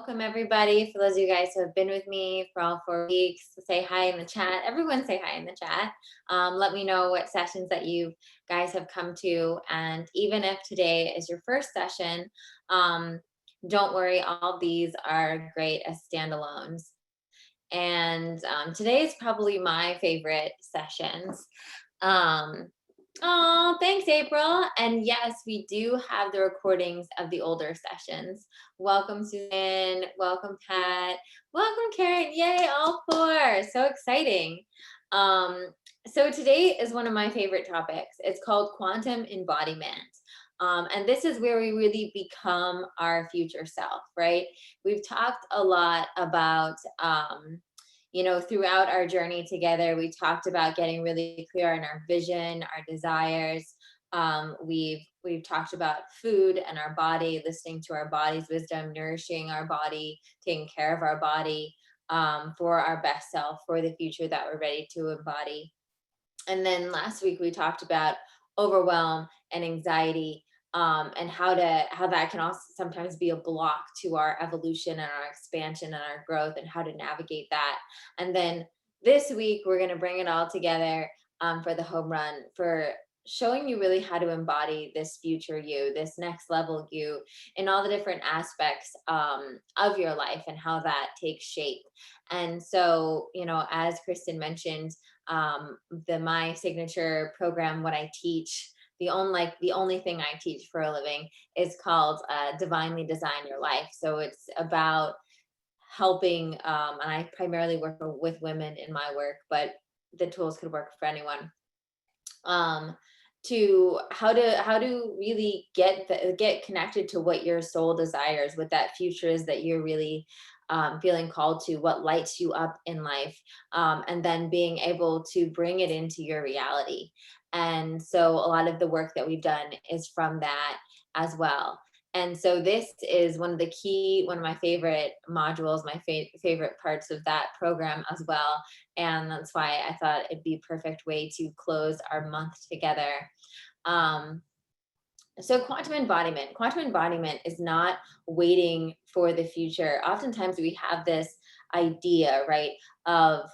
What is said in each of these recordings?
welcome everybody. For those of you guys who have been with me for all 4 weeks, say hi in the chat. Everyone say hi in the chat. Let me know what sessions that you guys have come to. And even if today is your first session, don't worry, all these are great as standalones. And today is probably my favorite sessions. Oh, thanks, April. And yes, we do have the recordings of the older sessions. Welcome, Susan. Welcome, Pat. Welcome, Karen. Yay, all four. So exciting. So today is one of my favorite topics. It's called quantum embodiment. And this is where we really become our future self, right? We've talked a lot about throughout our journey together, we talked about getting really clear on our vision, our desires. We've talked about food and our body, listening to our body's wisdom, nourishing our body, taking care of our body for our best self, for the future that we're ready to embody. And then last week we talked about overwhelm and anxiety, and how that can also sometimes be a block to our evolution and our expansion and our growth, and how to navigate that. And then this week we're going to bring it all together for the home run, for showing you really how to embody this future you, this next level you, in all the different aspects of your life and how that takes shape. And so, as Kristen mentioned, my signature program, what I teach, the only thing I teach for a living, is called Divinely Design Your Life. So it's about helping, and I primarily work with women in my work, but the tools could work for anyone. To how to really get connected to what your soul desires, what that future is that you're really feeling called to, what lights you up in life, and then being able to bring it into your reality. And so a lot of the work that we've done is from that as well. And so this is one of my favorite modules, my favorite parts of that program as well. And that's why I thought it'd be a perfect way to close our month together. So quantum embodiment is not waiting for the future. Oftentimes we have this idea, right, of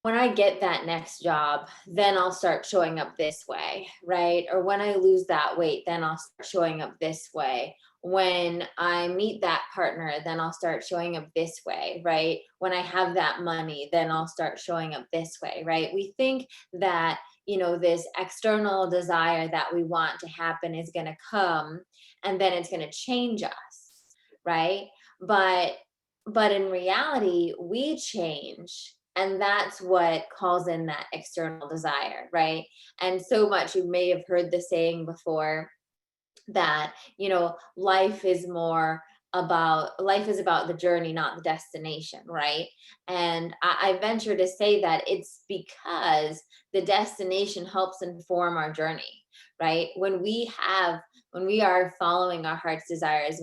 when I get that next job, then I'll start showing up this way, right? Or when I lose that weight, then I'll start showing up this way. When I meet that partner, then I'll start showing up this way, right? When I have that money, then I'll start showing up this way, right? We think that, this external desire that we want to happen is going to come, and then it's going to change us, right? But in reality, we change. And that's what calls in that external desire, right? And so much, you may have heard the saying before that, life is about the journey, not the destination, right? And I venture to say that it's because the destination helps inform our journey, right? When we are following our heart's desires,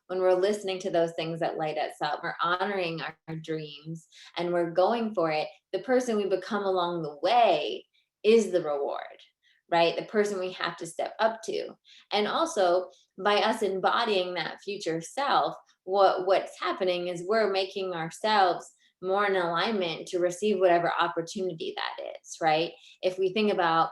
when we're listening to those things that light us up, we're honoring our dreams, and we're going for it, the person we become along the way is the reward, right? The person we have to step up to. And also, by us embodying that future self, what's happening is we're making ourselves more in alignment to receive whatever opportunity that is, right? If we think about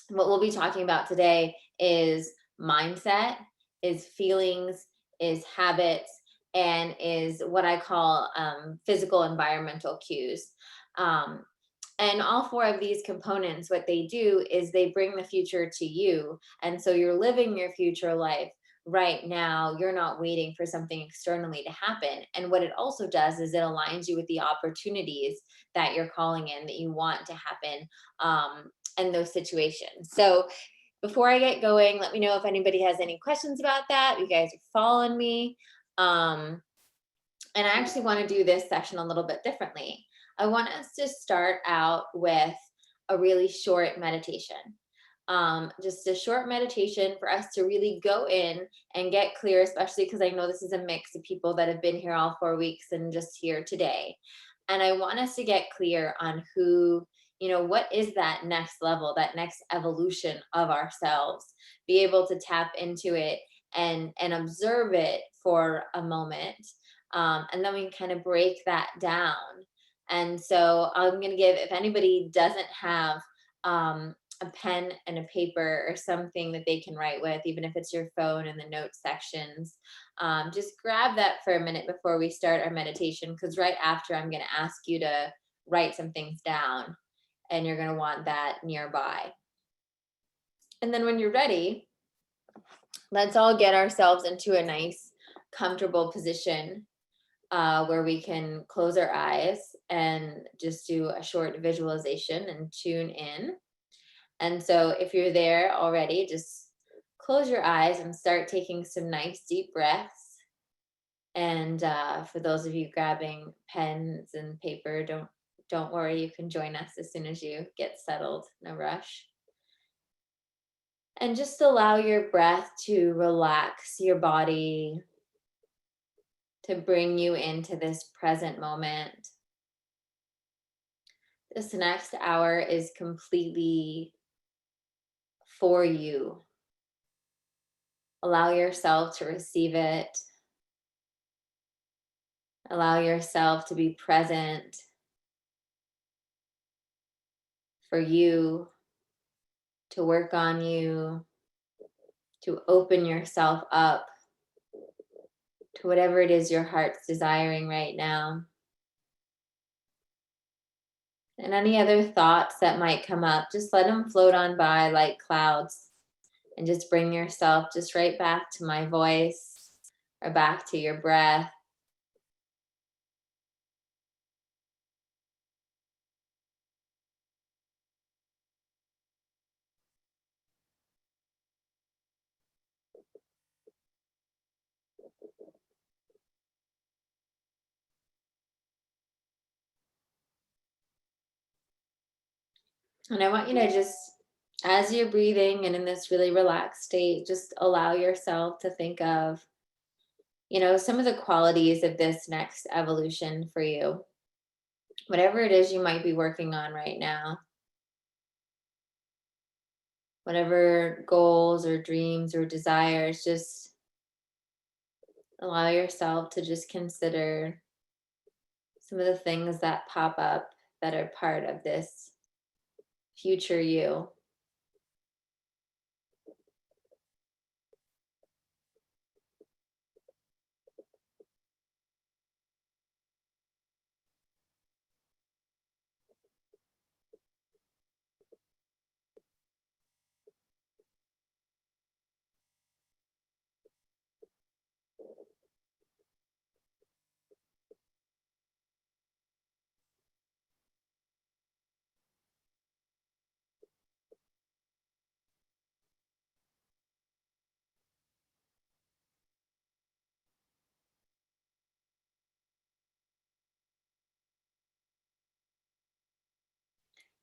what we'll be talking about today, is mindset, is feelings, is habits, and is what I call physical environmental cues. And all four of these components, what they do is they bring the future to you. And so you're living your future life right now. You're not waiting for something externally to happen. And what it also does is it aligns you with the opportunities that you're calling in, that you want to happen in those situations. So before I get going, let me know if anybody has any questions about that. You guys are following me. And I actually want to do this session a little bit differently. I want us to start out with a really short meditation. Just a short meditation for us to really go in and get clear, especially because I know this is a mix of people that have been here all 4 weeks and just here today. And I want us to get clear on what is that next level, that next evolution of ourselves, be able to tap into it and observe it for a moment. And then we can kind of break that down. And so I'm going to give, if anybody doesn't have a pen and a paper or something that they can write with, even if it's your phone in the notes sections, just grab that for a minute before we start our meditation, because right after I'm going to ask you to write some things down, and you're going to want that nearby. And then when you're ready, let's all get ourselves into a nice, comfortable position where we can close our eyes and just do a short visualization and tune in. And so if you're there already, just close your eyes and start taking some nice deep breaths. And for those of you grabbing pens and paper, don't worry, you can join us as soon as you get settled, no rush. And just allow your breath to relax your body, to bring you into this present moment. This next hour is completely for you. Allow yourself to receive it. Allow yourself to be present for you, to work on you, to open yourself up to whatever it is your heart's desiring right now. And any other thoughts that might come up, just let them float on by like clouds, and just bring yourself just right back to my voice or back to your breath. And I want you to just, as you're breathing and in this really relaxed state, just allow yourself to think of, some of the qualities of this next evolution for you. Whatever it is you might be working on right now, whatever goals or dreams or desires, just allow yourself to just consider some of the things that pop up that are part of this future you.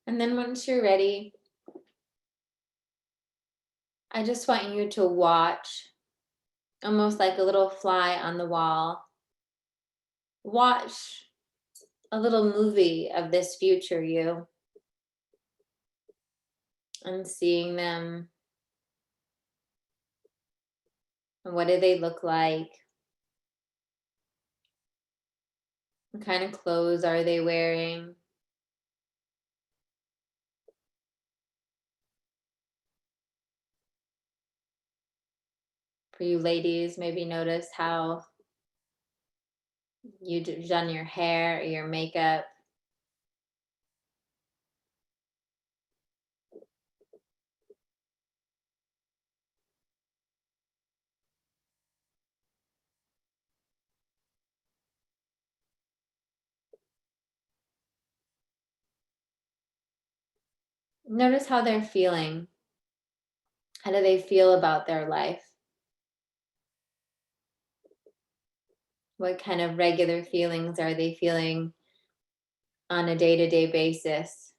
And then once you're ready, I just want you to watch, almost like a little fly on the wall. Watch a little movie of this future you, and seeing them. And what do they look like? What kind of clothes are they wearing? For you ladies, maybe notice how you've done your hair or your makeup. Notice how they're feeling. How do they feel about their life? What kind of regular feelings are they feeling on a day-to-day basis?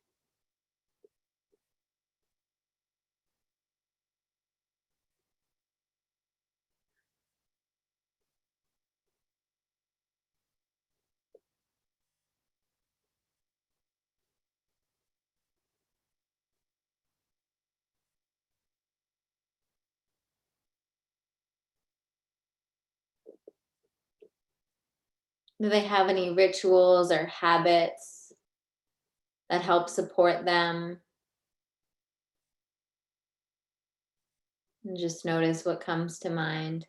Do they have any rituals or habits that help support them? And just notice what comes to mind.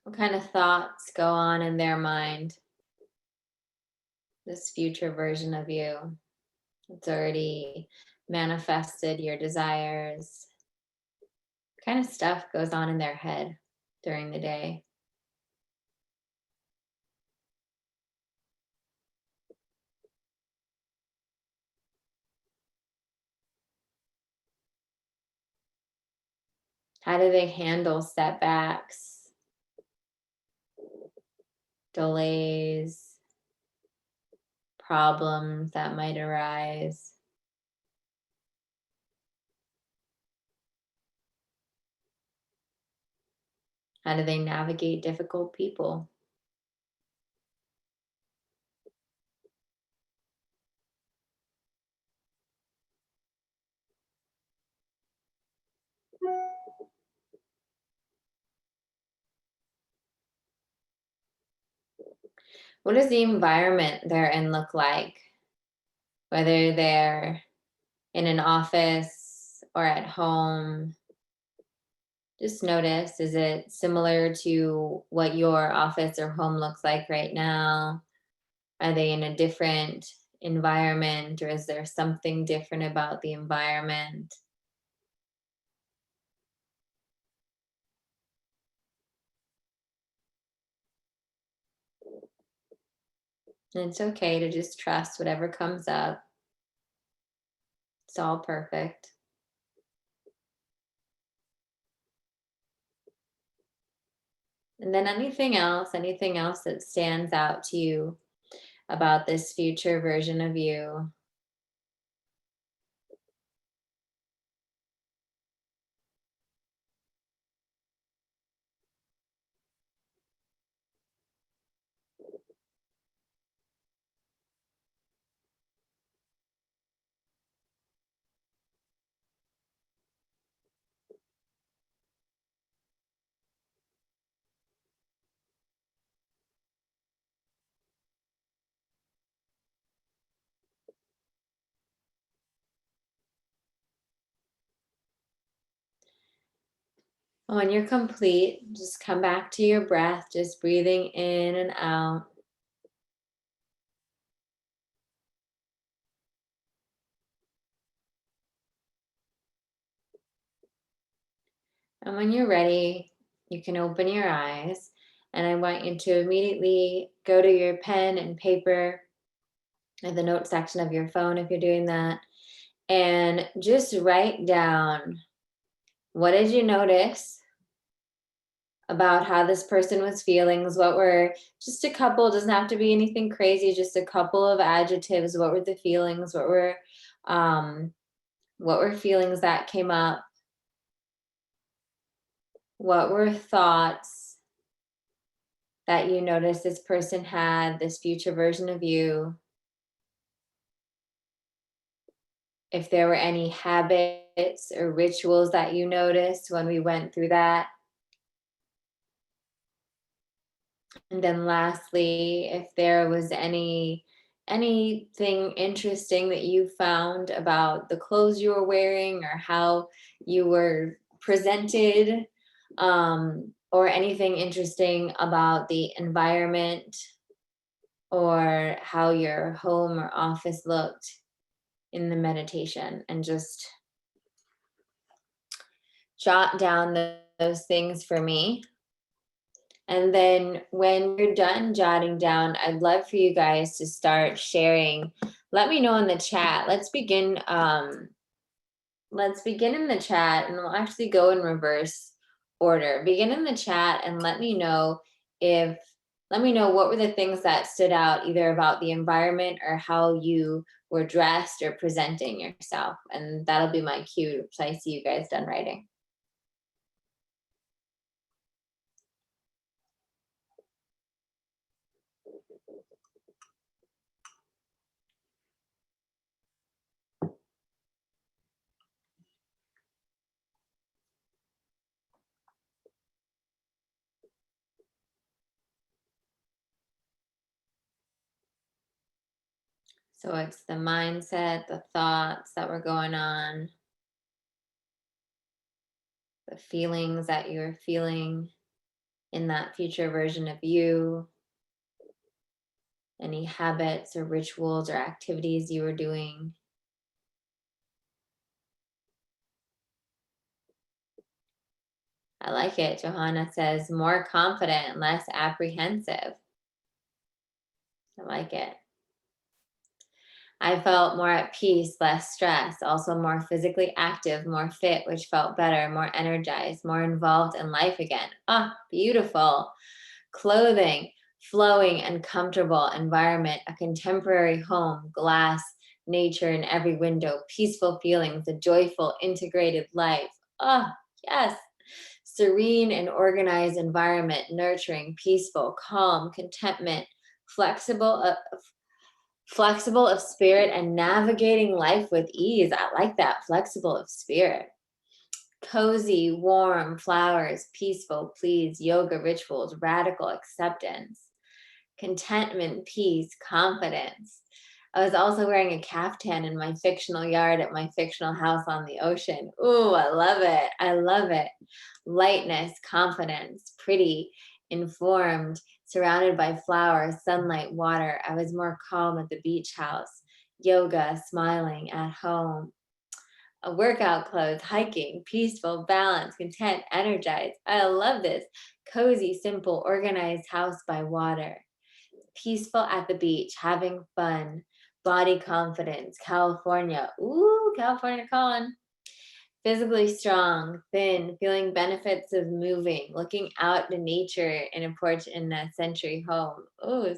What kind of thoughts go on in their mind? This future version of you. It's already manifested your desires. What kind of stuff goes on in their head during the day? How do they handle setbacks, delays, problems that might arise? How do they navigate difficult people? What does the environment they're in look like? Whether they're in an office or at home, just notice, is it similar to what your office or home looks like right now? Are they in a different environment, or is there something different about the environment? And it's okay to just trust whatever comes up. It's all perfect. And then anything else that stands out to you about this future version of you. When you're complete, just come back to your breath, just breathing in and out. And when you're ready, you can open your eyes. And I want you to immediately go to your pen and paper and the note section of your phone if you're doing that. And just write down, what did you notice about how this person was feeling? What were just a couple, doesn't have to be anything crazy, just a couple of adjectives. What were the feelings? Um, what were feelings that came up? What were thoughts that you noticed this person had, this future version of you? If there were any habits or rituals that you noticed when we went through that. And then lastly, if there was anything interesting that you found about the clothes you were wearing or how you were presented, or anything interesting about the environment or how your home or office looked in the meditation, and just jot down those things for me. And then when you're done jotting down, I'd love for you guys to start sharing. Let me know in the chat. Let's begin in the chat, and we'll actually go in reverse order. Begin in the chat and let me know what were the things that stood out, either about the environment or how you were dressed or presenting yourself. And that'll be my cue. So I see you guys done writing. So it's the mindset, the thoughts that were going on, the feelings that you're feeling in that future version of you, any habits or rituals or activities you were doing. I like it. Johanna says, more confident, less apprehensive. I like it. I felt more at peace, less stress, also more physically active, more fit, which felt better, more energized, more involved in life again. Ah, beautiful. Clothing, flowing and comfortable environment, a contemporary home, glass, nature in every window, peaceful feelings, a joyful, integrated life. Ah, yes. Serene and organized environment, nurturing, peaceful, calm, contentment, flexible, flexible of spirit and navigating life with ease. I like that. Flexible of spirit. Cozy, warm, flowers, peaceful, please, yoga rituals, radical acceptance, contentment, peace, confidence. I was also wearing a caftan in my fictional yard at my fictional house on the ocean. Ooh, I love it. I love it. Lightness, confidence, pretty, informed, surrounded by flowers, sunlight, water. I was more calm at the beach house. Yoga, smiling, at home. A workout clothes, hiking, peaceful, balanced, content, energized. I love this. Cozy, simple, organized house by water. Peaceful at the beach, having fun. Body confidence, California. Ooh, California calling. Physically strong, thin, feeling benefits of moving, looking out to nature in a porch in a century home. Ooh,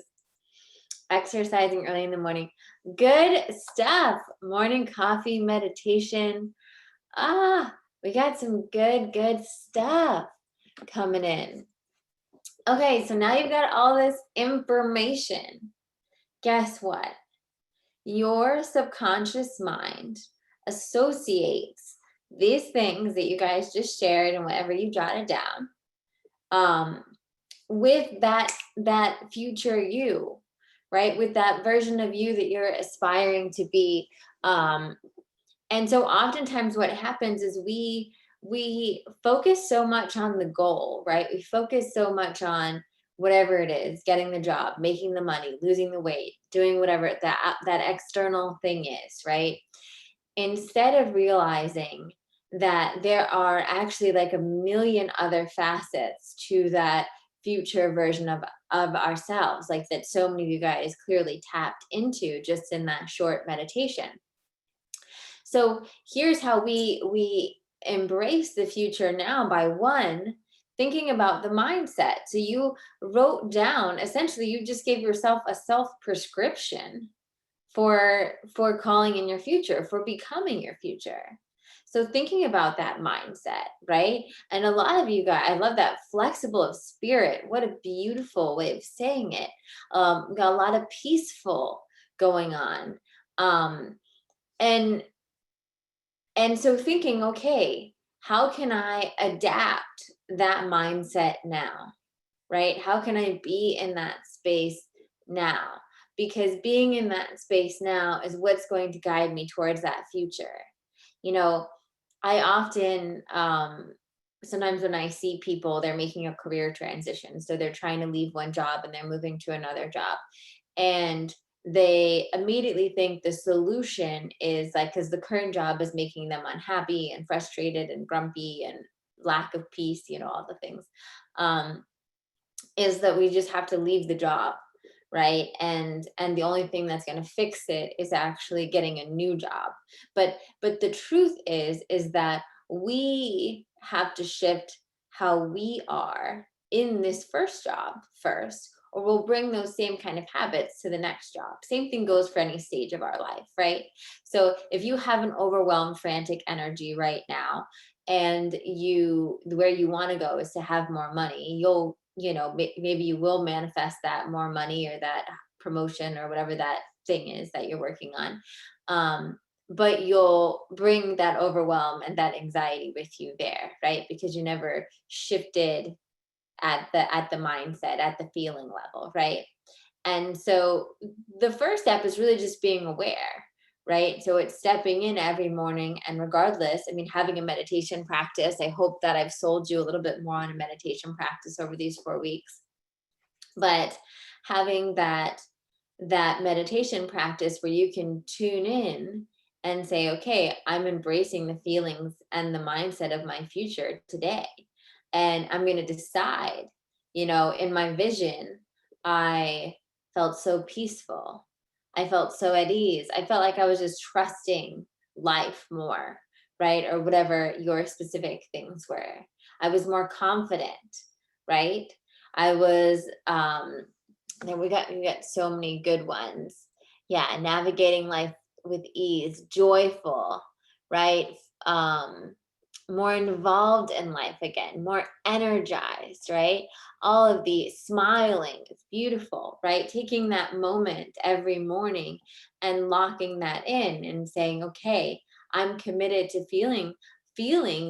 exercising early in the morning. Good stuff. Morning coffee, meditation. Ah, we got some good stuff coming in. Okay, so now you've got all this information. Guess what? Your subconscious mind associates these things that you guys just shared and whatever you jotted down with that future you, right? With that version of you that you're aspiring to be. And so oftentimes what happens is we focus so much on the goal, right? We focus so much on whatever it is, getting the job, making the money, losing the weight, doing whatever that external thing is, right? Instead of realizing that there are actually like a million other facets to that future version of ourselves, like that so many of you guys clearly tapped into just in that short meditation. So here's how we embrace the future now, by one, thinking about the mindset. So you wrote down, essentially you just gave yourself a self prescription for calling in your future, for becoming your future. So thinking about that mindset, right? And a lot of you guys, I love that, flexible of spirit. What a beautiful way of saying it. We got a lot of peaceful going on. And so thinking, okay, how can I adapt that mindset now, right? How can I be in that space now? Because being in that space now is what's going to guide me towards that future. You know, I often, sometimes when I see people, they're making a career transition. So they're trying to leave one job and they're moving to another job. And they immediately think the solution is like, because the current job is making them unhappy and frustrated and grumpy and lack of peace, all the things. is that we just have to leave the job, right? And the only thing that's going to fix it is actually getting a new job. But the truth is that we have to shift how we are in this first job first, or we'll bring those same kind of habits to the next job. Same thing goes for any stage of our life, right? So if you have an overwhelmed, frantic energy right now, and you where you want to go is to have more money, you'll, maybe you will manifest that more money or that promotion or whatever that thing is that you're working on. But you'll bring that overwhelm and that anxiety with you there, right? Because you never shifted at the mindset, at the feeling level, right? And so the first step is really just being aware, right? So it's stepping in every morning, and regardless, I mean, having a meditation practice. I hope that I've sold you a little bit more on a meditation practice over these 4 weeks. But having that meditation practice where you can tune in and say, okay, I'm embracing the feelings and the mindset of my future today. And I'm going to decide, in my vision, I felt so peaceful. I felt so at ease. I felt like I was just trusting life more, right? Or whatever your specific things were. I was more confident, right? I was, then we got so many good ones. Yeah, navigating life with ease, joyful, right? Um, More involved in life again, more energized, right? All of the smiling, it's beautiful, right? Taking that moment every morning and locking that in and saying, okay, I'm committed to feeling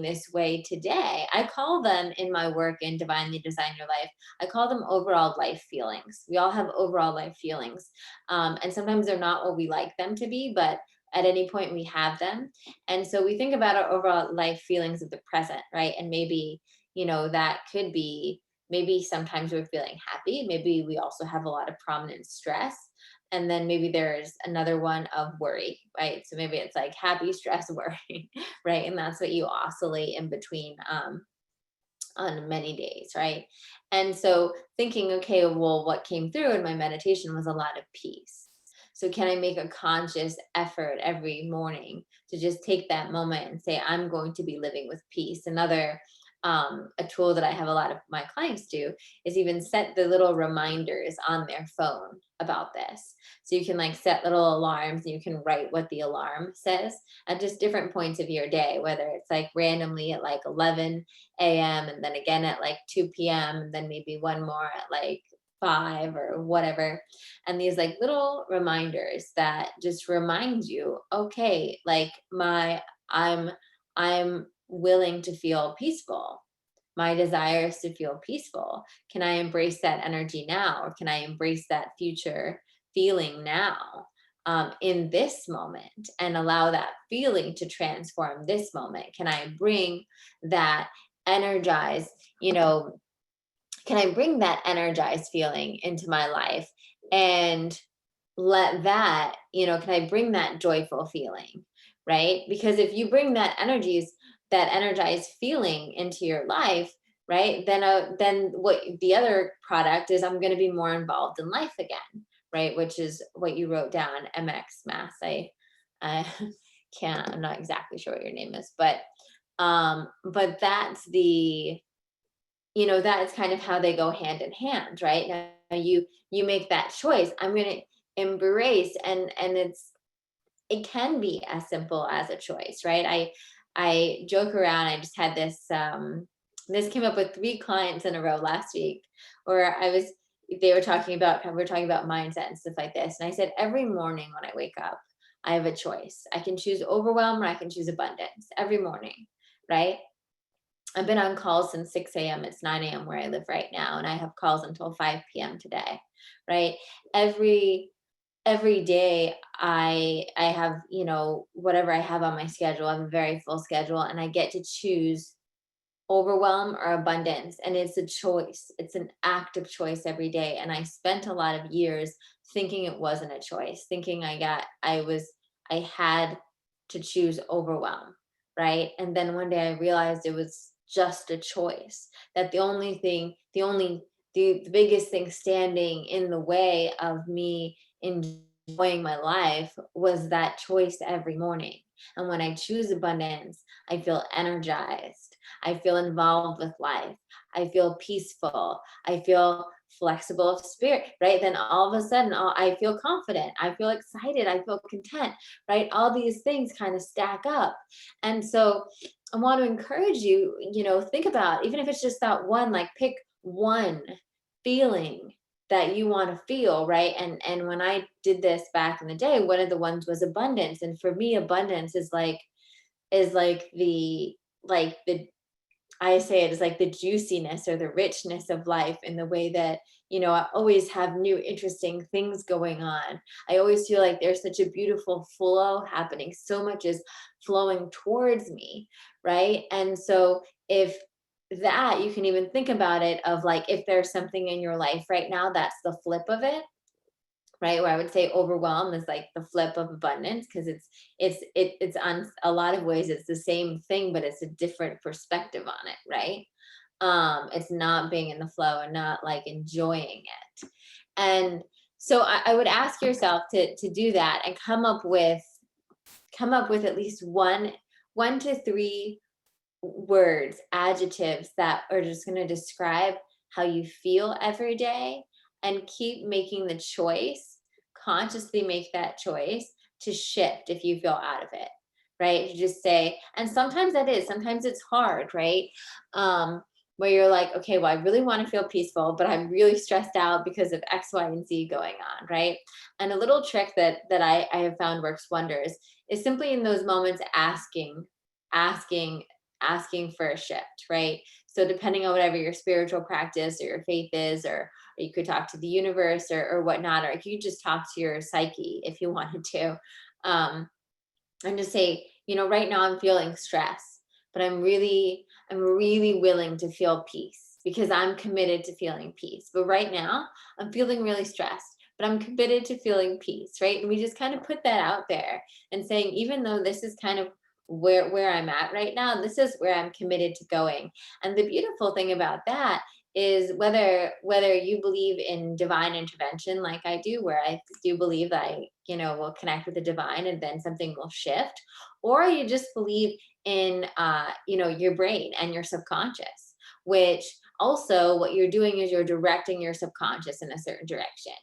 this way today. I call them in my work in Divinely Design Your Life, I call them overall life feelings. We all have overall life feelings. And sometimes they're not what we like them to be, but at any point we have them. And so we think about our overall life feelings of the present, right? And maybe, that could be, maybe sometimes we're feeling happy. Maybe we also have a lot of prominent stress. And then maybe there's another one of worry, right? So maybe it's like happy, stress, worry, right? And that's what you oscillate in between, on many days, right? And so thinking, okay, well, what came through in my meditation was a lot of peace. So can I make a conscious effort every morning to just take that moment and say, I'm going to be living with peace? Another, a tool that I have a lot of my clients do is even set the little reminders on their phone about this. So you can like set little alarms and you can write what the alarm says at just different points of your day, whether it's like randomly at like 11 a.m. and then again at like 2 p.m. and then maybe one more at like 5 or whatever. And these like little reminders that just remind you, okay, like I'm willing to feel peaceful. My desire is to feel peaceful. Can I embrace that energy now? Or can I embrace that future feeling now, in this moment, and allow that feeling to transform this moment? Can I bring that energized, you know, can I bring that energized feeling into my life and let that, can I bring that joyful feeling, right? Because if you bring that energized feeling into your life, right, then what the other product is, I'm going to be more involved in life again, right? Which is what you wrote down, MX Mass. I can't, I'm not exactly sure what your name is, but that's that's kind of how they go hand in hand, right? Now you make that choice. I'm going to embrace, and it can be as simple as a choice, right? I joke around. I just had this came up with 3 clients in a row last week, where we were talking about mindset and stuff like this, and I said every morning when I wake up, I have a choice. I can choose overwhelm or I can choose abundance every morning, right? I've been on calls since 6 a.m. It's 9 a.m. where I live right now, and I have calls until 5 p.m. today, right? Every day I have, whatever I have on my schedule. I have a very full schedule, and I get to choose overwhelm or abundance. And it's a choice. It's an active choice every day. And I spent a lot of years thinking it wasn't a choice, thinking I had to choose overwhelm, right? And then one day I realized it was just a choice, that the only the biggest thing standing in the way of me enjoying my life was that choice every morning. And when I choose abundance, I feel energized. I feel involved with life. I feel peaceful. I feel flexible of spirit, right? Then all of a sudden, I feel confident. I feel excited. I feel content, right? All these things kind of stack up. And so I want to encourage you, think about, even if it's just that one, like pick one feeling that you want to feel, right? And when I did this back in the day, one of the ones was abundance. And for me, abundance is like the I say it is like the juiciness or the richness of life, in the way that, I always have new interesting things going on. I always feel like there's such a beautiful flow happening. So much is flowing towards me, right? And so if that, you can even think about it of like, if there's something in your life right now that's the flip of it, right? Where I would say overwhelm is like the flip of abundance, because it's on a lot of ways it's the same thing, but it's a different perspective on it, right? It's not being in the flow and not like enjoying it. And so I would ask yourself to do that and come up with at least one to three words, adjectives that are just going to describe how you feel every day, and keep making the choice, consciously make that choice to shift if you feel out of it, right? You just say, and sometimes it's hard, right? Where you're like, okay, well, I really want to feel peaceful, but I'm really stressed out because of X, Y, and Z going on, right? And a little trick that I have found works wonders is simply in those moments asking asking for a shift, right? So depending on whatever your spiritual practice or your faith is, or you could talk to the universe or whatnot, or you could just talk to your psyche if you wanted to. Um, and just say, right now I'm feeling stress, but I'm really willing to feel peace, because I'm committed to feeling peace. But right now I'm feeling really stressed, but I'm committed to feeling peace, right? And we just kind of put that out there and saying, even though this is kind of where I'm at right now, this is where I'm committed to going. And the beautiful thing about that is, whether you believe in divine intervention like I do, where I do believe that I, will connect with the divine and then something will shift, or you just believe in your brain and your subconscious, which also what you're doing is you're directing your subconscious in a certain direction.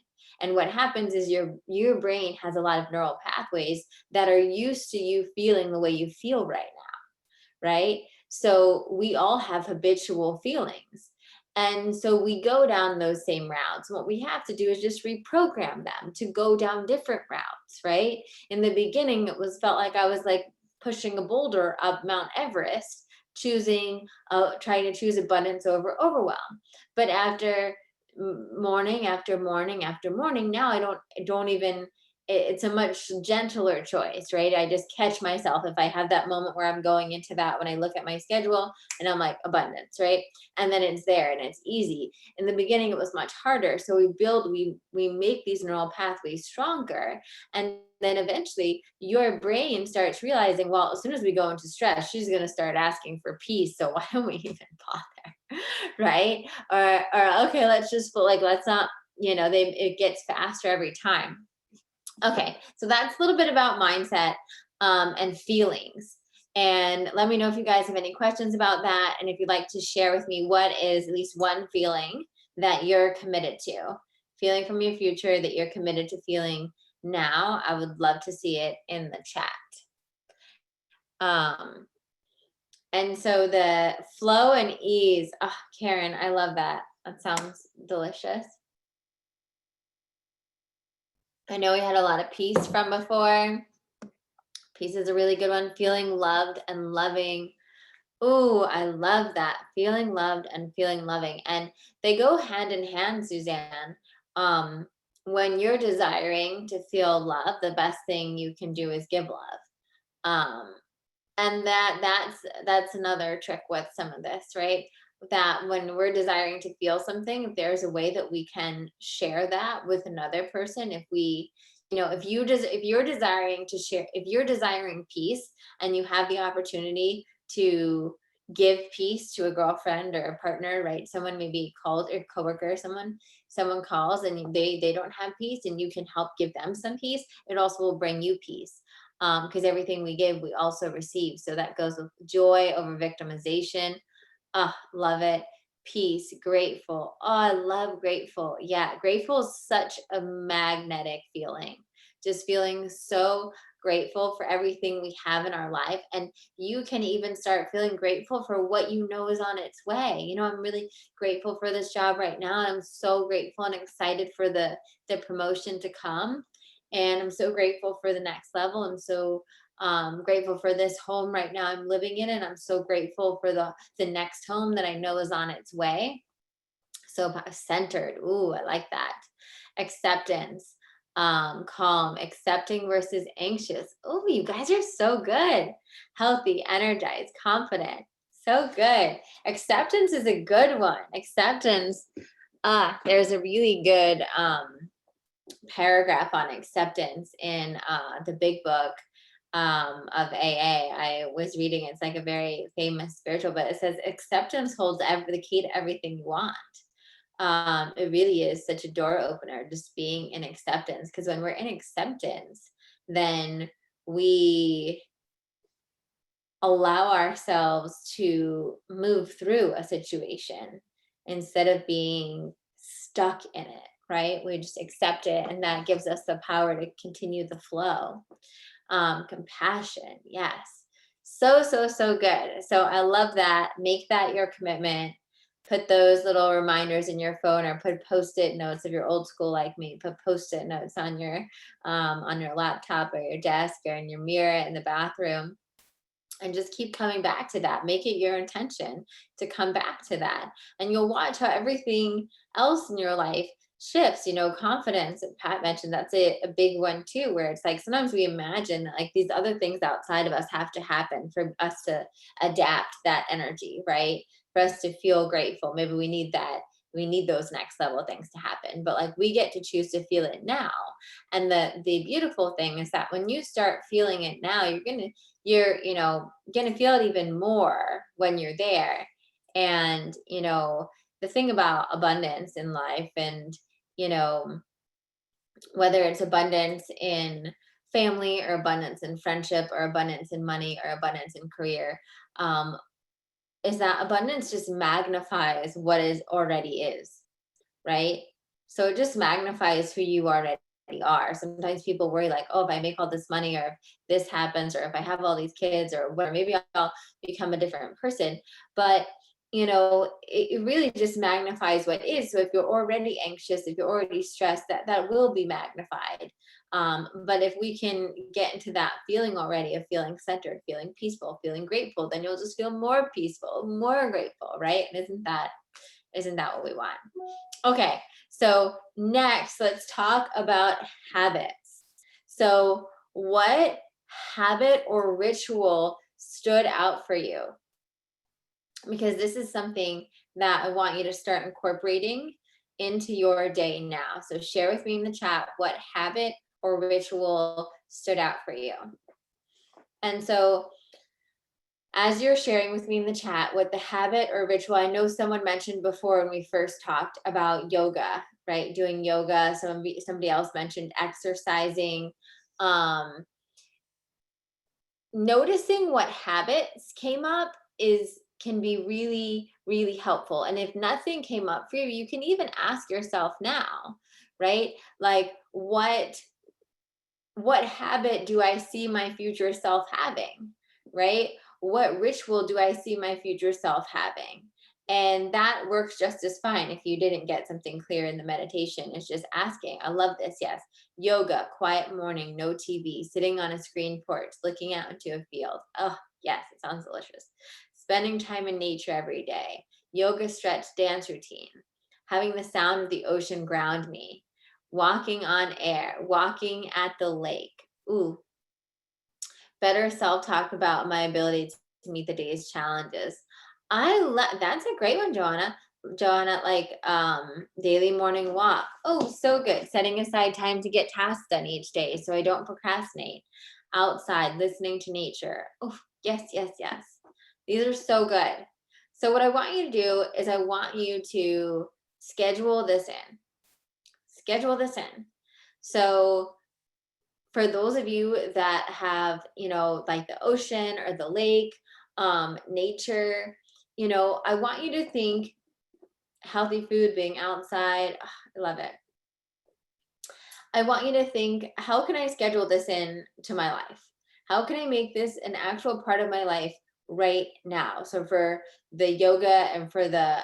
And what happens is your brain has a lot of neural pathways that are used to you feeling the way you feel right now, right? So we all have habitual feelings. And so we go down those same routes. What we have to do is just reprogram them to go down different routes, right? In the beginning, felt like I was like pushing a boulder up Mount Everest, trying to choose abundance over overwhelm. But after morning after morning after morning, now I don't even, it's a much gentler choice, right? I just catch myself if I have that moment where I'm going into that, when I look at my schedule and I'm like, abundance, right? And then it's there and it's easy. In the beginning it was much harder, so we make these neural pathways stronger, and then eventually your brain starts realizing, well, as soon as we go into stress, she's going to start asking for peace, so why don't we even bother? Right? Or okay, let's not, it gets faster every time. Okay, so that's a little bit about mindset, and feelings. And let me know if you guys have any questions about that, and if you'd like to share with me what is at least one feeling that you're committed to, feeling from your future that you're committed to feeling now. I would love to see it in the chat. Um, and so the flow and ease. Oh, Karen, I love that. That sounds delicious. I know we had a lot of peace from before. Peace is a really good one. Feeling loved and loving. Ooh, I love that. Feeling loved and feeling loving. And they go hand in hand, Suzanne. Um, when you're desiring to feel love, the best thing you can do is give love. Um, and that's another trick with some of this, right? That when we're desiring to feel something, if there's a way that we can share that with another person, if you're desiring to share, if you're desiring peace and you have the opportunity to give peace to a girlfriend or a partner, right? Someone maybe called, or coworker, someone calls and they don't have peace, and you can help give them some peace. It also will bring you peace. Because everything we give, we also receive. So that goes with joy over victimization. Ah, love it. Peace, grateful. Oh, I love grateful. Yeah, grateful is such a magnetic feeling. Just feeling so grateful for everything we have in our life. And you can even start feeling grateful for what you know is on its way. I'm really grateful for this job right now. And I'm so grateful and excited for the promotion to come. And I'm so grateful for the next level. I'm so grateful for this home right now I'm living in, and I'm so grateful for the next home that I know is on its way. So centered. Ooh, I like that. Acceptance, calm, accepting versus anxious. Oh, you guys are so good. Healthy, energized, confident. So good. Acceptance is a good one. Acceptance. There's a really good paragraph on acceptance in the big book of AA. I was reading, it's like a very famous spiritual, but it says acceptance holds the key to everything you want. It really is such a door opener, just being in acceptance. Because when we're in acceptance, then we allow ourselves to move through a situation instead of being stuck in it, right? We just accept it, and that gives us the power to continue the flow. Compassion, yes. So good. So I love that. Make that your commitment. Put those little reminders in your phone, or put post-it notes if you're old school like me. Put post-it notes on your laptop or your desk or in your mirror in the bathroom, and just keep coming back to that. Make it your intention to come back to that, and you'll watch how everything else in your life shifts. Confidence, that Pat mentioned, that's a big one too, where it's like sometimes we imagine that like these other things outside of us have to happen for us to adapt that energy, right? For us to feel grateful, maybe we need that, we need those next level things to happen, but like we get to choose to feel it now. And the beautiful thing is that when you start feeling it now, you're gonna feel it even more when you're there. And the thing about abundance in life, and you know whether it's abundance in family, or abundance in friendship, or abundance in money, or abundance in career, um, is that abundance just magnifies what is already is, right? So it just magnifies who you already are. Sometimes people worry like, oh, if I make all this money, or if this happens, or if I have all these kids, or whatever, maybe I'll become a different person. But it really just magnifies what is. So if you're already anxious, if you're already stressed, that will be magnified. But if we can get into that feeling already of feeling centered, feeling peaceful, feeling grateful, then you'll just feel more peaceful, more grateful, right? And isn't that what we want? Okay, so next, let's talk about habits. So, what habit or ritual stood out for you? Because this is something that I want you to start incorporating into your day now. So, share with me in the chat what habit or ritual stood out for you. And so, as you're sharing with me in the chat what the habit or ritual, I know someone mentioned before when we first talked about yoga, right? Doing yoga. Somebody else mentioned exercising. Noticing what habits came up can be really, really helpful. And if nothing came up for you, you can even ask yourself now, right? Like what habit do I see my future self having, right? What ritual do I see my future self having? And that works just as fine if you didn't get something clear in the meditation. It's just asking. I love this. Yes. Yoga, quiet morning, no TV, sitting on a screen porch, looking out into a field. Oh, yes, it sounds delicious. Spending time in nature every day. Yoga, stretch, dance routine. Having the sound of the ocean ground me. Walking on air, walking at the lake. Ooh, better self-talk about my ability to meet the day's challenges. That's a great one, Joanna. Joanna, like daily morning walk. Oh, so good. Setting aside time to get tasks done each day so I don't procrastinate. Outside, listening to nature. Oh, yes, yes, yes. These are so good. So what I want you to do is I want you to schedule this in. Schedule this in. So for those of you that have, like the ocean or the lake, nature, I want you to think healthy food, being outside. I love it. I want you to think, how can I schedule this in to my life? How can I make this an actual part of my life right now? So for the yoga and for the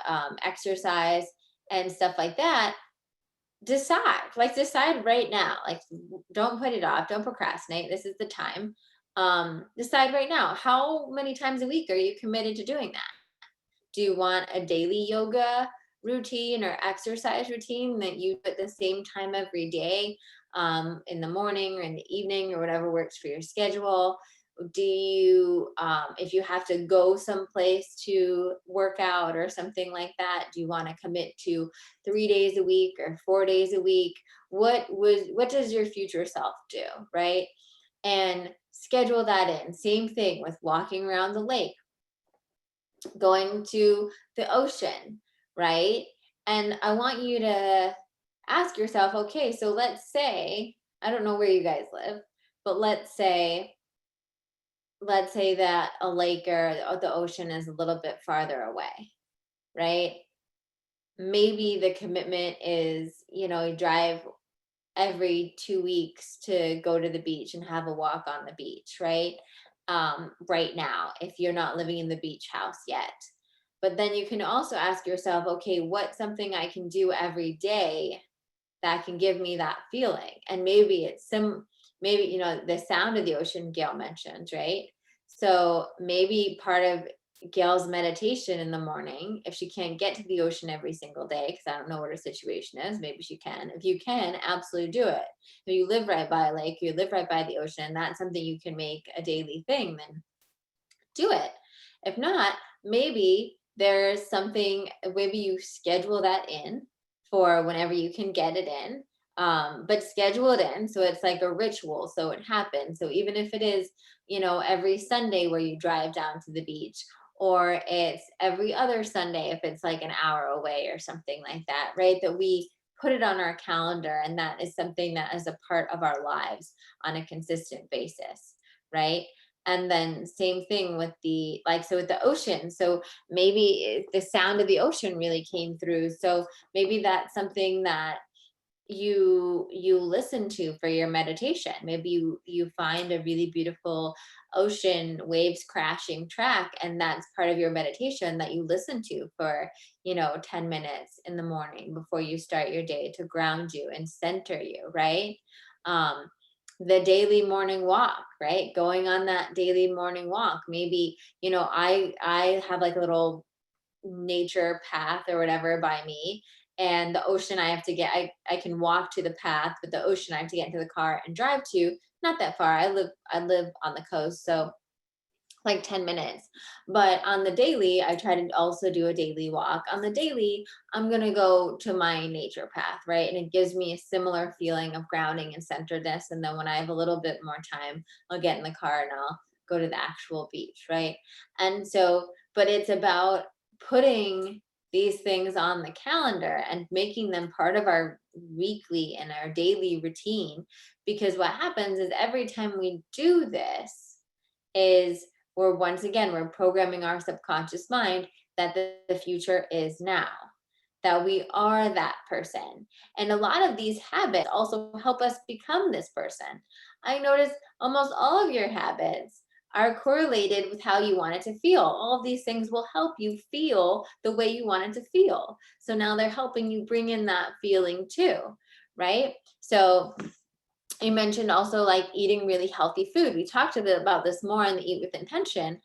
exercise and stuff like that, decide right now. Like, don't put it off, don't procrastinate. This is the time. Decide right now, how many times a week are you committed to doing that? Do you want a daily yoga routine or exercise routine that you do at the same time every day, in the morning or in the evening or whatever works for your schedule? Do you, if you have to go someplace to work out or something like that, do you want to commit to 3 days a week or 4 days a week? What does your future self do, right? And schedule that in. Same thing with walking around the lake, going to the ocean, right? And I want you to ask yourself, okay, so let's say, I don't know where you guys live, but let's say that a lake or the ocean is a little bit farther away, right? Maybe the commitment is, you drive every 2 weeks to go to the beach and have a walk on the beach, right? Right now, if you're not living in the beach house yet. But then you can also ask yourself, okay, what's something I can do every day that can give me that feeling? And maybe maybe, the sound of the ocean Gail mentioned, right? So maybe part of Gail's meditation in the morning, if she can't get to the ocean every single day, because I don't know what her situation is, maybe she can. If you can, absolutely do it. If you live right by a lake, you live right by the ocean, that's something you can make a daily thing, then do it. If not, maybe there's something, maybe you schedule that in for whenever you can get it in. But schedule it in so it's like a ritual, so it happens. So even if it is, every Sunday where you drive down to the beach, or it's every other Sunday if it's like an hour away or something like that, right? That we put it on our calendar, and that is something that is a part of our lives on a consistent basis, right? And then same thing with with the ocean. So maybe the sound of the ocean really came through, so maybe that's something that you listen to for your meditation. Maybe you find a really beautiful ocean waves crashing track, and that's part of your meditation that you listen to for 10 minutes in the morning before you start your day, to ground you and center you, right? um the daily morning walk, right? Going on that daily morning walk. Maybe, I have like a little nature path or whatever by me, and the ocean I have to get, I can walk to the path, but the ocean I have to get into the car and drive to. Not that far. I live on the coast, so like 10 minutes. But on the daily, I try to also do a daily walk. On the daily, I'm going to go to my nature path, right? And it gives me a similar feeling of grounding and centeredness. And then when I have a little bit more time, I'll get in the car and I'll go to the actual beach, right? And so, but it's about putting these things on the calendar and making them part of our weekly and our daily routine. Because what happens is every time we do this, is we're programming our subconscious mind that the future is now, that we are that person. And a lot of these habits also help us become this person. I notice almost all of your habits are correlated with how you want it to feel. All of these things will help you feel the way you want it to feel. So now they're helping you bring in that feeling too, right? So you mentioned also like eating really healthy food. We talked a bit about this more in the Eat with Intention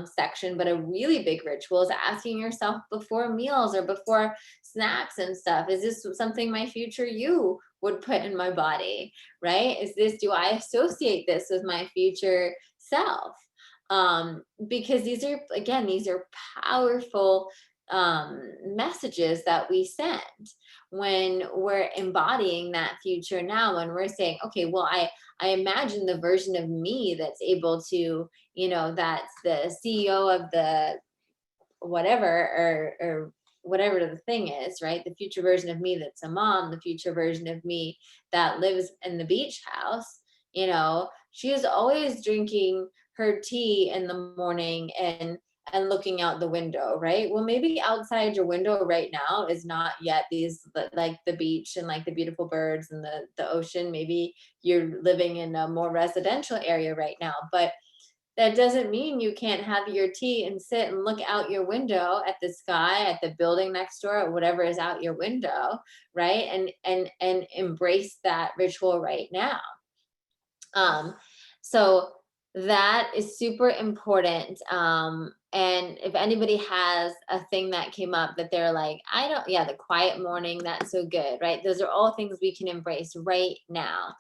section, but a really big ritual is asking yourself before meals or before snacks and stuff, is this something my future you would put in my body, right? Do I associate this with my future self? Because these are powerful messages that we send when we're embodying that future now, when we're saying, okay, well, I imagine the version of me that's able to, that's the CEO of the whatever, or whatever the thing is, right? The future version of me that's a mom, the future version of me that lives in the beach house, she is always drinking her tea in the morning and looking out the window, right? Well, maybe outside your window right now is not yet these, like the beach and like the beautiful birds and the ocean. Maybe you're living in a more residential area right now, but that doesn't mean you can't have your tea and sit and look out your window at the sky, at the building next door, or whatever is out your window, right? And embrace that ritual right now. So that is super important. And if anybody has a thing that came up that they're like, yeah, the quiet morning, that's so good, right? Those are all things we can embrace right now.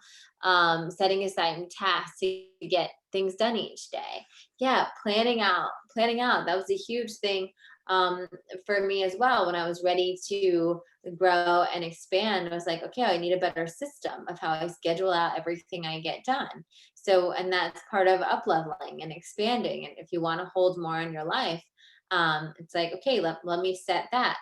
Setting aside tasks to get things done each day. Yeah, planning out. That was a huge thing for me as well. When I was ready to grow and expand, I was like, okay, I need a better system of how I schedule out everything I get done. So, and that's part of upleveling and expanding. And if you want to hold more in your life, it's like, okay, let me set that.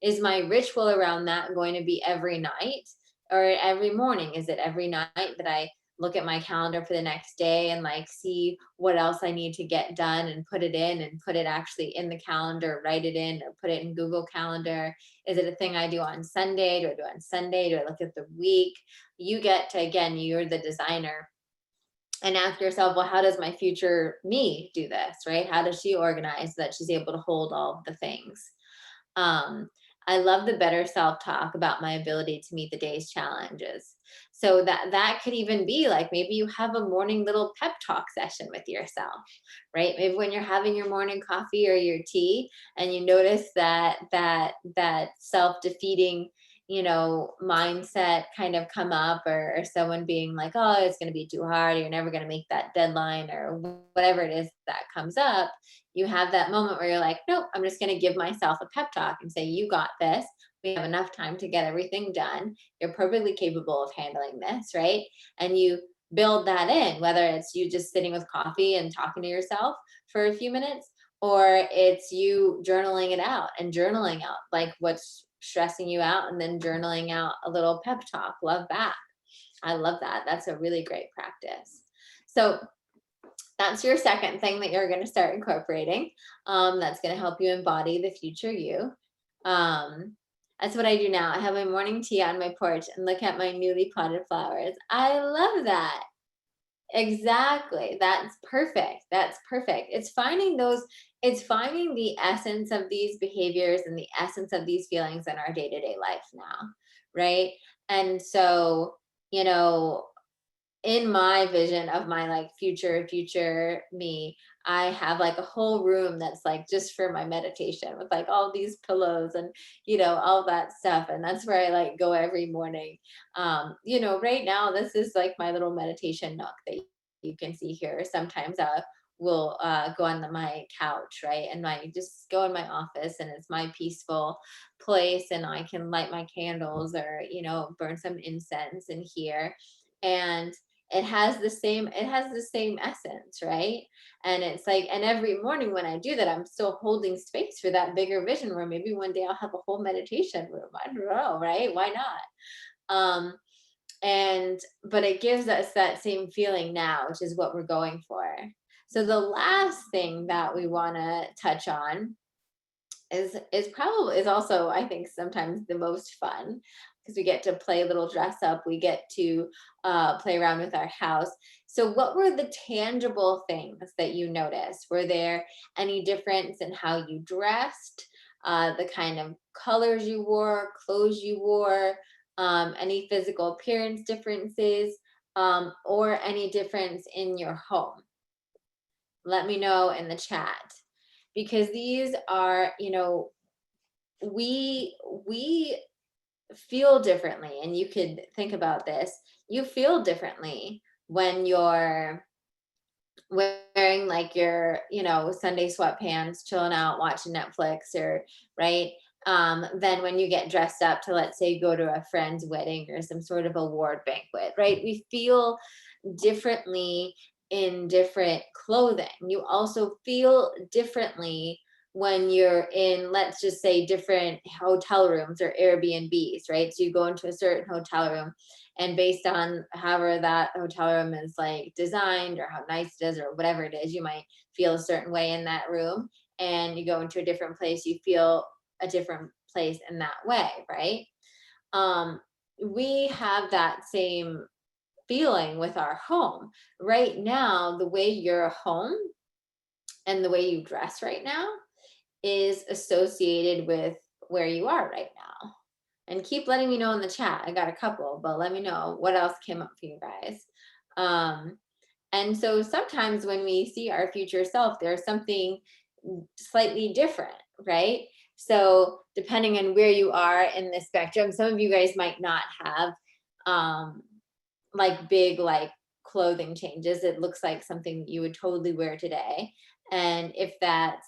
Is my ritual around that going to be every night or every morning? Is it every night that I look at my calendar for the next day and like see what else I need to get done and put it in and put it actually in the calendar, write it in or put it in Google Calendar? Is it a thing I do on Sunday? Do I do it on Sunday? Do I look at the week? You get to, again, you're the designer, and ask yourself, well, how does my future me do this, right? How does she organize so that she's able to hold all of the things? I love the better self-talk about my ability to meet the day's challenges. So that could even be like, maybe you have a morning little pep talk session with yourself, right? Maybe when you're having your morning coffee or your tea and you notice that self-defeating mindset kind of come up, or someone being like, oh, it's going to be too hard, you're never going to make that deadline, or whatever it is that comes up. You have that moment where you're like, nope, I'm just going to give myself a pep talk and say, you got this. We have enough time to get everything done. You're perfectly capable of handling this, right? And you build that in, whether it's you just sitting with coffee and talking to yourself for a few minutes, or it's you journaling it out and journaling out like what's stressing you out, and then journaling out a little pep talk. Love that. I love that. That's a really great practice. So that's your second thing that you're going to start incorporating. That's going to help you embody the future you. That's what I do now. I have my morning tea on my porch and look at my newly potted flowers. I love that. Exactly. That's perfect. It's finding the essence of these behaviors and the essence of these feelings in our day-to-day life now, right? And so, in my vision of my like future me, I have like a whole room that's like just for my meditation with like all these pillows and all that stuff, and that's where I like go every morning. Right now this is like my little meditation nook that you can see here. Sometimes I will go on my couch, right, and I just go in my office, and it's my peaceful place, and I can light my candles or burn some incense in here, and it has the same essence, right? And it's like, and every morning when I do that, I'm still holding space for that bigger vision where maybe one day I'll have a whole meditation room. I don't know, right? Why not? But it gives us that same feeling now, which is what we're going for. So the last thing that we want to touch on is also, I think, sometimes the most fun, because we get to play a little dress up, we get to play around with our house. So what were the tangible things that you noticed? Were there any difference in how you dressed, the kind of colors you wore, clothes you wore, any physical appearance differences, or any difference in your home? Let me know in the chat, because these are, we feel differently, and you could think about this. You feel differently when you're wearing like your, Sunday sweatpants, chilling out, watching Netflix, or right. Then when you get dressed up to, let's say, go to a friend's wedding or some sort of award banquet, right? We feel differently in different clothing. You also feel differently when you're in, let's just say, different hotel rooms or Airbnbs, right? So you go into a certain hotel room, and based on however that hotel room is like designed or how nice it is or whatever it is, you might feel a certain way in that room. And you go into a different place, you feel a different place in that way, right? Um, we have that same feeling with our home. Right now, the way you're home and the way you dress right now is associated with where you are right now. And keep letting me know in the chat. I got a couple, but let me know what else came up for you guys. Um, and so sometimes when we see our future self, there's something slightly different, right? So depending on where you are in the spectrum, some of you guys might not have um, like big like clothing changes. It looks like something that you would totally wear today. And if that's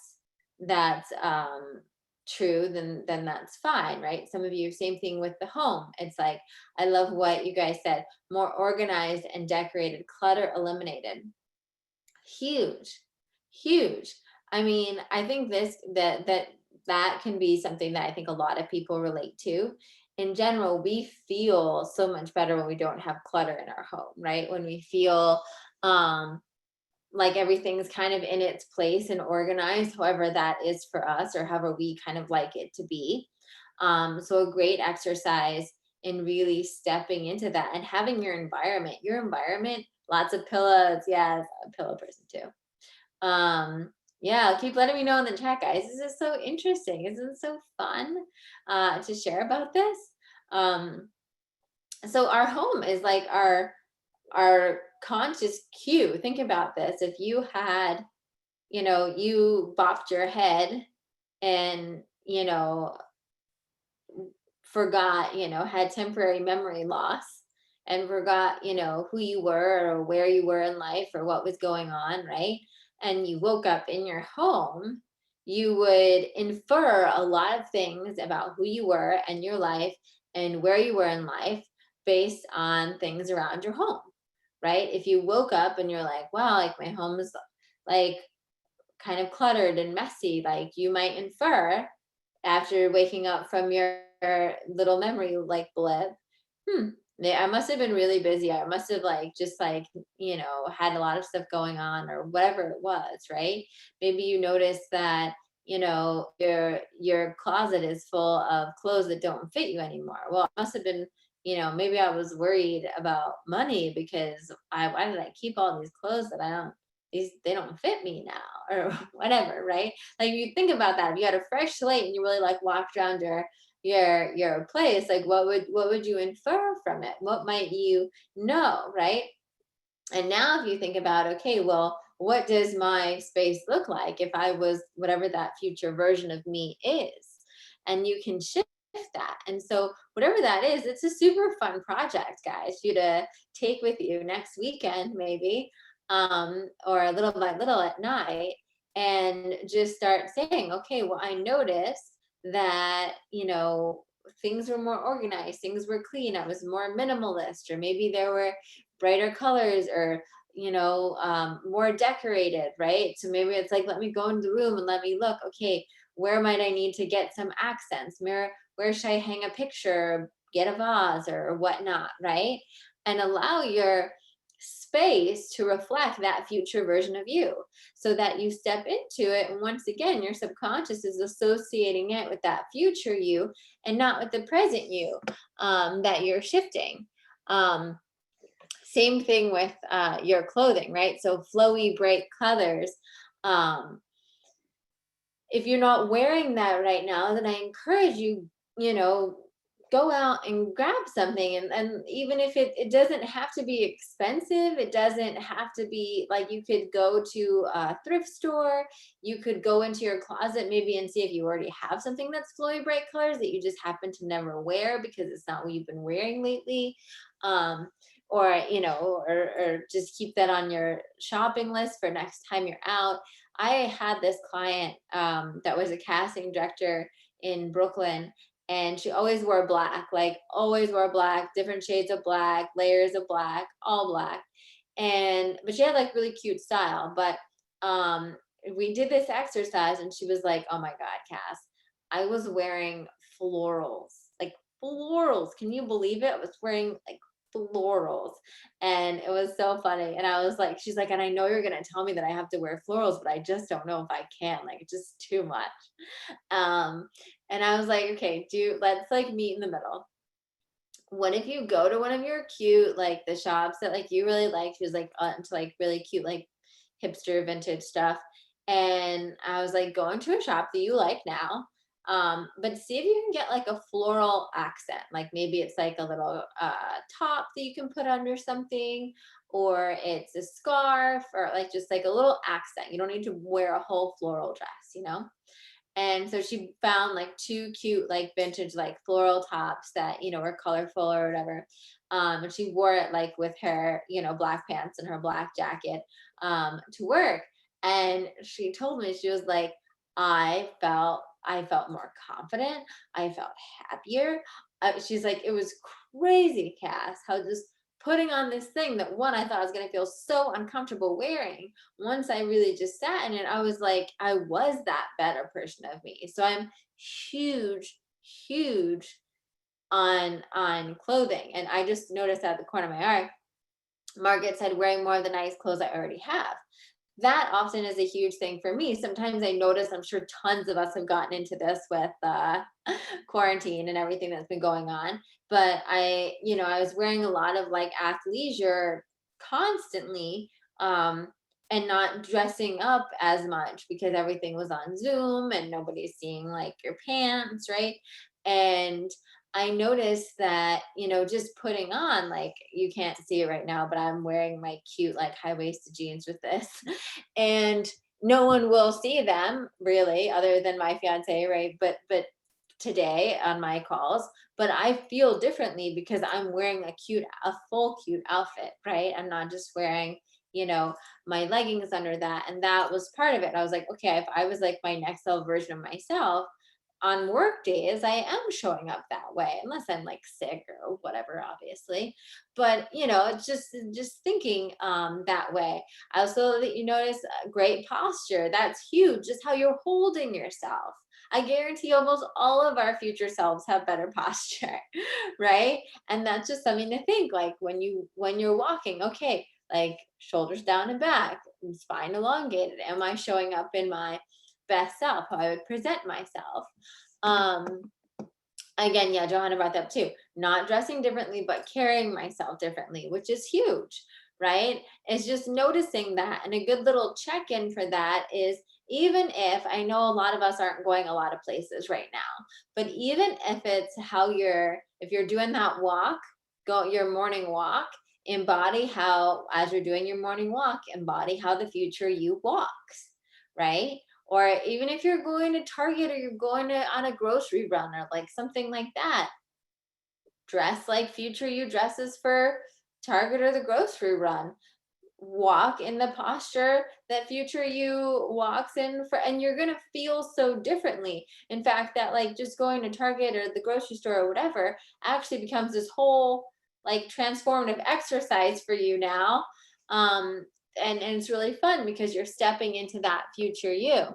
true, then that's fine, right? Some of you, same thing with the home. It's like, I love what you guys said, more organized and decorated, clutter eliminated. Huge, huge. I mean, I think that can be something that I think a lot of people relate to. In general, we feel so much better when we don't have clutter in our home, right? When we feel um like everything's kind of in its place and organized, however that is for us, or however we kind of like it to be. So a great exercise in really stepping into that and having your environment, lots of pillows. Yes, I'm a pillow person too. Yeah, keep letting me know in the chat, guys. This is so interesting. Isn't it so fun to share about this? Um, so our home is like our conscious cue. Think about this. If you had, you bopped your head and, forgot, had temporary memory loss and forgot, who you were or where you were in life or what was going on, right? And you woke up in your home, you would infer a lot of things about who you were and your life and where you were in life based on things around your home, right? If you woke up and you're like, wow, like my home is like kind of cluttered and messy, like you might infer after waking up from your little memory like blip, hmm, I must have been really busy. I must have like just like, had a lot of stuff going on or whatever it was, right? Maybe you notice that, your closet is full of clothes that don't fit you anymore. Well, it must have been, maybe I was worried about money because why did I keep all these clothes that I don't they don't fit me now or whatever, right? Like you think about that. If you had a fresh slate and you really like walked around your place, like what would you infer from it? What might you know, right? And now if you think about, okay, well, what does my space look like if I was whatever that future version of me is? And you can shift that. And so whatever that is, it's a super fun project, guys, you to take with you next weekend, maybe, or little by little at night, and just start saying, okay, well, I noticed that, things were more organized, things were clean, I was more minimalist, or maybe there were brighter colors or more decorated, right? So maybe it's like, let me go into the room and let me look, okay, where might I need to get some accents, where should I hang a picture, get a vase or whatnot, right? And allow your space to reflect that future version of you so that you step into it, and once again your subconscious is associating it with that future you and not with the present you, that you're shifting. Same thing with your clothing, right? So flowy, bright colors. Um, if you're not wearing that right now, then I encourage you, go out and grab something. And even if it doesn't have to be expensive, it doesn't have to be like, you could go to a thrift store, you could go into your closet maybe and see if you already have something that's flowy, bright colors that you just happen to never wear because it's not what you've been wearing lately. Um, or, you know, or just keep that on your shopping list for next time you're out. I had this client that was a casting director in Brooklyn, and she always wore black, like always wore black, different shades of black, layers of black, all black. And but she had like really cute style. But um we did this exercise and she was like, "Oh my God, Cass, I was wearing florals, like florals. Can you believe it? I was wearing like florals." And it was so funny. And I was like, she's like, "And I know you're gonna tell me that I have to wear florals, but I just don't know if I can. Like it's just too much." Um, and I was like, "Okay, let's like meet in the middle. What if you go to one of your cute, like the shops that like you really like?" She was like into like really cute, like hipster vintage stuff. And I was like, "Go into a shop that you like now. But see if you can get like a floral accent. Like maybe it's like a little top that you can put under something, or it's a scarf, or like just like a little accent. You don't need to wear a whole floral dress, you know?" And so she found like two cute, like vintage, like floral tops that, you know, were colorful or whatever. And she wore it like with her, you know, black pants and her black jacket to work. And she told me, she was like, I felt more confident. I felt happier. She's like, "It was crazy, Cass, how just putting on this thing that one I thought I was going to feel so uncomfortable wearing, once I really just sat in it, I was like, I was that better person of me." So I'm huge, huge on clothing. And I just noticed out of the corner of my eye, Margaret said, "Wearing more of the nice clothes I already have." That often is a huge thing for me. Sometimes I notice, I'm sure tons of us have gotten into this with quarantine and everything that's been going on. But I was wearing a lot of like athleisure constantly, um, and not dressing up as much because everything was on Zoom and nobody's seeing like your pants, right? And I noticed that, just putting on, like, you can't see it right now, but I'm wearing my cute, like, high waisted jeans with this. And no one will see them really, other than my fiance, right? But today on my calls, but I feel differently because I'm wearing a full cute outfit, right? I'm not just wearing, my leggings under that. And that was part of it. I was like, okay, if I was like my next level version of myself, on work days I am showing up that way, unless I'm like sick or whatever, obviously. But it's just thinking that way. I also that you notice great posture. That's huge. Just how you're holding yourself. I guarantee almost all of our future selves have better posture, right? And that's just something to think, like when you're walking, okay, like shoulders down and back, spine elongated. Am I showing up in my best self, how I would present myself? Um, Again, yeah, Johanna brought that up too. Not dressing differently, but carrying myself differently, which is huge, right? It's just noticing that. And a good little check in for that is, even if I know a lot of us aren't going a lot of places right now, but even if it's if you're doing that walk, go your morning walk, embody how, as you're doing your morning walk, embody how the future you walks, right? Or even if you're going to Target or you're going on a grocery run or like something like that, dress like future you dresses for Target or the grocery run. Walk in the posture that future you walks in for, and you're gonna feel so differently. In fact, that like just going to Target or the grocery store or whatever actually becomes this whole like transformative exercise for you now. And it's really fun because you're stepping into that future you.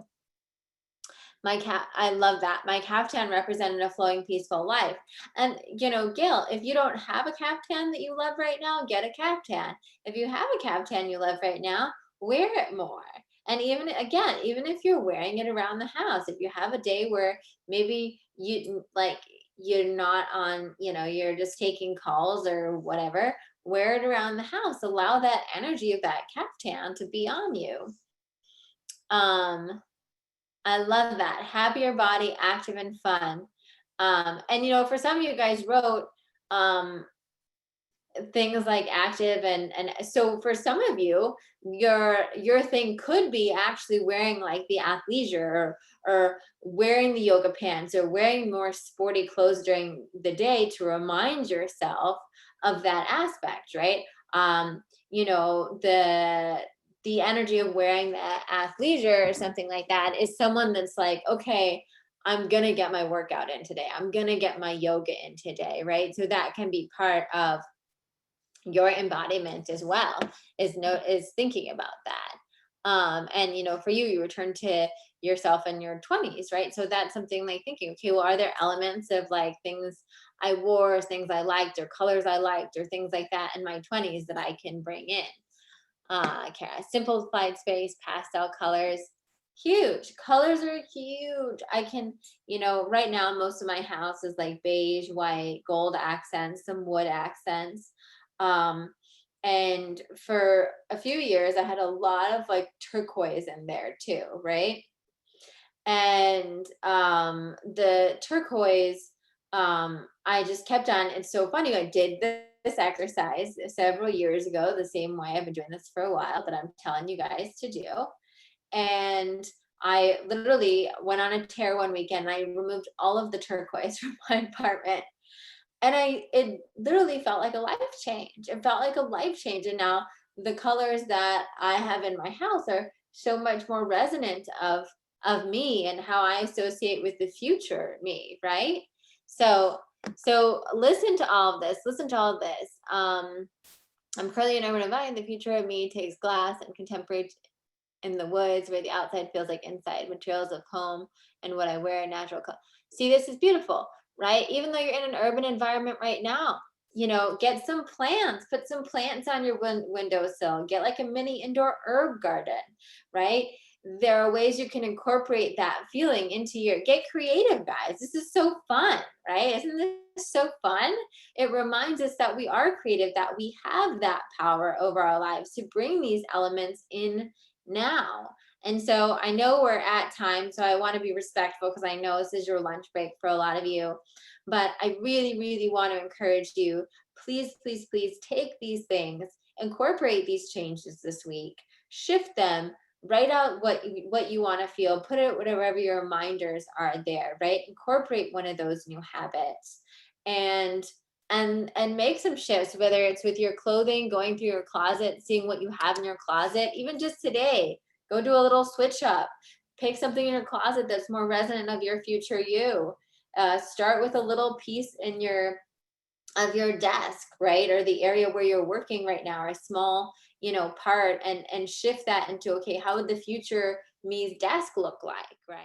I love that. My caftan represented a flowing, peaceful life. And, Gil, if you don't have a caftan that you love right now, get a caftan. If you have a caftan you love right now, wear it more. And even if you're wearing it around the house, if you have a day where maybe you're not on, you're just taking calls or whatever, wear it around the house. Allow that energy of that caftan to be on you. I love that. Happier body, active and fun. And for some of you guys wrote um, things like active, and so for some of you, your thing could be actually wearing like the athleisure, or wearing the yoga pants, or wearing more sporty clothes during the day to remind yourself of that aspect, right? You know, the energy of wearing the athleisure or something like that is someone that's like, okay, I'm gonna get my workout in today. I'm gonna get my yoga in today, right? So that can be part of your embodiment as well, is thinking about that. And you know, for you, you return to yourself in your 20s, right? So that's something like thinking, okay, well, are there elements of like things I wore, things I liked, or colors I liked, or things like that in my 20s that I can bring in? Okay, simplified space, pastel colors, huge. Colors are huge. I can, you know, right now most of my house is like beige, white, gold accents, some wood accents. Um, and for a few years, I had a lot of like turquoise in there too, right? And the turquoise, I just kept on. It's so funny. I did this exercise several years ago, the same way. I've been doing this for a while, that I'm telling you guys to do. And I literally went on a tear one weekend. I removed all of the turquoise from my apartment, and it literally felt like a life change. It felt like a life change. And now the colors that I have in my house are so much more resonant of me and how I associate with the future me, right? So listen to all of this. Listen to all of this. I'm currently in urban environment. The future of me takes glass and contemporary in the woods, where the outside feels like inside. Materials of home and what I wear, natural color. See, this is beautiful, right? Even though you're in an urban environment right now, you know, get some plants, put some plants on your windowsill, get like a mini indoor herb garden, right? There are ways you can incorporate that feeling into your, get creative, guys. This is so fun, right? Isn't this so fun? It reminds us that we are creative, that we have that power over our lives to bring these elements in now. And so I know we're at time, so I want to be respectful because I know this is your lunch break for a lot of you. But I really, really want to encourage you, please, please, please take these things, incorporate these changes this week, shift them, write out what you want to feel, put it whatever your reminders are there, right? Incorporate one of those new habits, and make some shifts, whether it's with your clothing, going through your closet, seeing what you have in your closet. Even just today, go do a little switch up, pick something in your closet that's more resonant of your future you. Start with a little piece in your of your desk, right, or the area where you're working right now, or a small, you know, part, and shift that into, okay, how would the future me's desk look like, right?